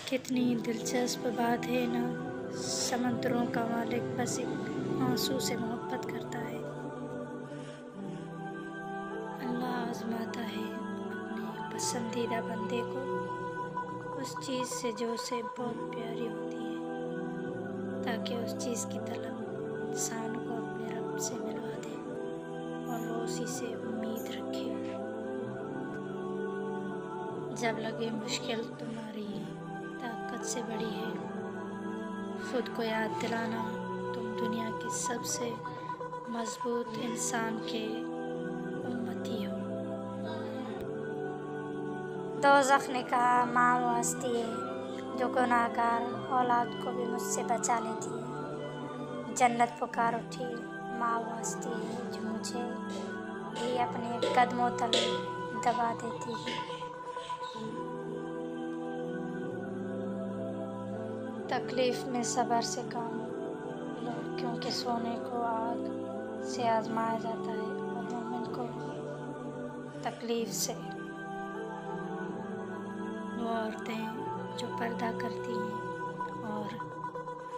कितनी दिलचस्प बात है ना, समंदरों का मालिक बस एक आंसू से मोहब्बत करता है। अल्लाह आजमाता है अपने पसंदीदा बंदे को उस चीज़ से जो उसे बहुत प्यारी होती है, ताकि उस चीज़ की तलब इंसान को अपने रब से मिलवा दे और वो उसी से उम्मीद रखे। जब लगे मुश्किल तुम्हारी ताकत से बड़ी है, खुद को याद दिलाना तुम दुनिया के सबसे मजबूत इंसान के उम्मती हो। दोज़ख ने कहा, माँ वो हस्ती है जो गुनाहगार औलाद को भी मुझसे बचा लेती है। जन्नत पुकार उठी, माँ वो हस्ती है जो मुझे भी अपने कदमों तले दबा देती है। तकलीफ़ में सब्र से काम लो, क्योंकि सोने को आग से आजमाया जाता है और मोमिन को तकलीफ़ से। वो औरतें जो पर्दा करती हैं और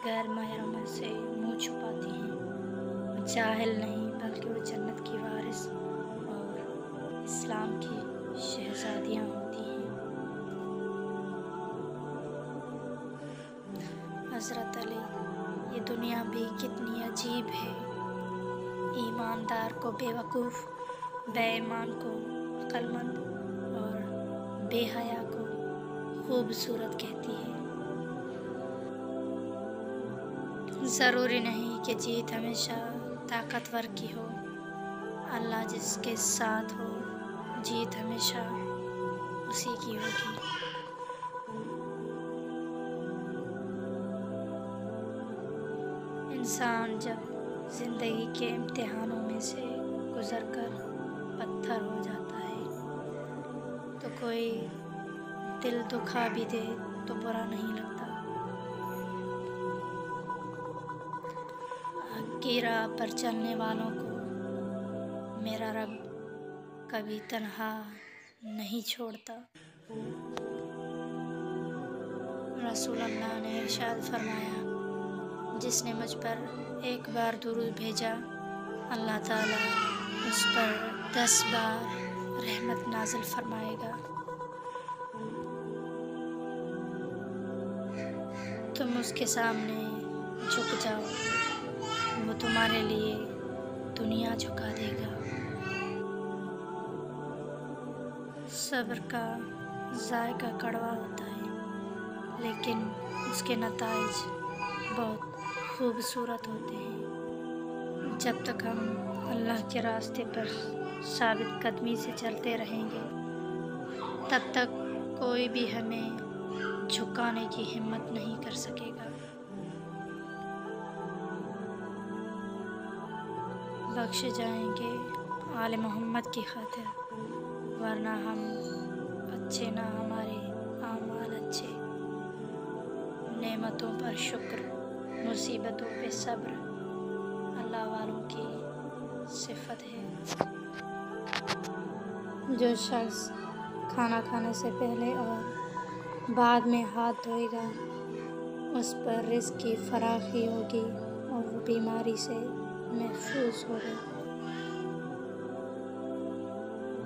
गैर महरम से मुँह छुपाती हैं, वो जाहिल नहीं बल्कि वो जन्नत की वारिस और इस्लाम की शहज़ादियाँ होती हैं। हज़रत अली, ये दुनिया भी कितनी अजीब है। ईमानदार को बेवकूफ़, बेईमान को अक्लमंद और बेहया को खूबसूरत कहती है। ज़रूरी नहीं कि जीत हमेशा ताकतवर की हो। अल्लाह जिसके साथ हो, जीत हमेशा उसी की होगी। इंसान जब ज़िंदगी के इम्तिहानों में से गुज़रकर पत्थर हो जाता है, तो कोई दिल दुखा भी दे तो बुरा नहीं लगता। हक की राह पर चलने वालों को मेरा रब कभी तन्हा नहीं छोड़ता। रसूलुल्लाह ने इरशाद फरमाया, जिसने मुझ पर एक बार दुरूद भेजा, अल्लाह ताला उस पर 10 बार रहमत नाज़िल फरमाएगा। तुम उसके सामने झुक जाओ, वो तुम्हारे लिए दुनिया झुका देगा। सब्र का जायका कड़वा होता है, लेकिन उसके नताइज बहुत खूबसूरत होते हैं। जब तक हम अल्लाह के रास्ते पर साबित कदमी से चलते रहेंगे, तब तक कोई भी हमें झुकाने की हिम्मत नहीं कर सकेगा। बख्शे जाएंगे आले मोहम्मद की खातिर, वरना हम अच्छे ना हमारे आमाल अच्छे। नेमतों पर शुक्र, मुसीबतों पे सब्र अल्लाह वालों की सिफत है। जो शख्स खाना खाने से पहले और बाद में हाथ धोएगा, उस पर रिज़्क़ की फराखी होगी और वो बीमारी से महफूज होगा।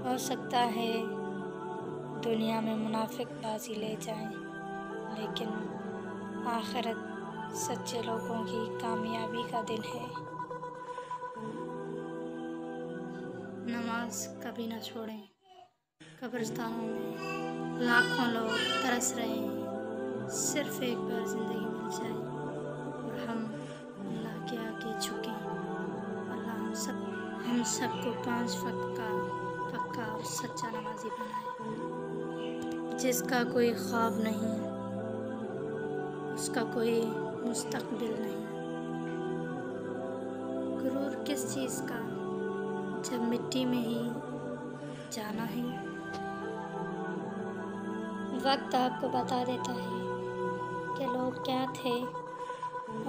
हो सकता है दुनिया में मुनाफिक बाजी ले जाएं, लेकिन आखिरत सच्चे लोगों की कामयाबी का दिन है। नमाज कभी ना छोड़ें। कब्रिस्तानों में लाखों लोग तरस रहे हैं, सिर्फ एक बार ज़िंदगी मिल जाए और हम अल्लाह के आगे झुकें। अल्लाह हम सबको 5 वक्त का पक्का और सच्चा नमाजी बनाए। जिसका कोई ख्वाब नहीं, उसका कोई मुस्तकबिल नहीं। गुरूर किस चीज़ का, जब मिट्टी में ही जाना है। वक्त आपको बता देता है कि लोग क्या थे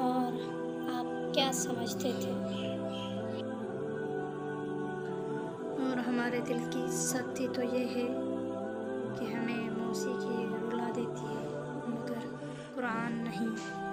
और आप क्या समझते थे। और हमारे दिल की सख्ती तो ये है कि हमें मौसीकी रुला देती है, मगर नहीं।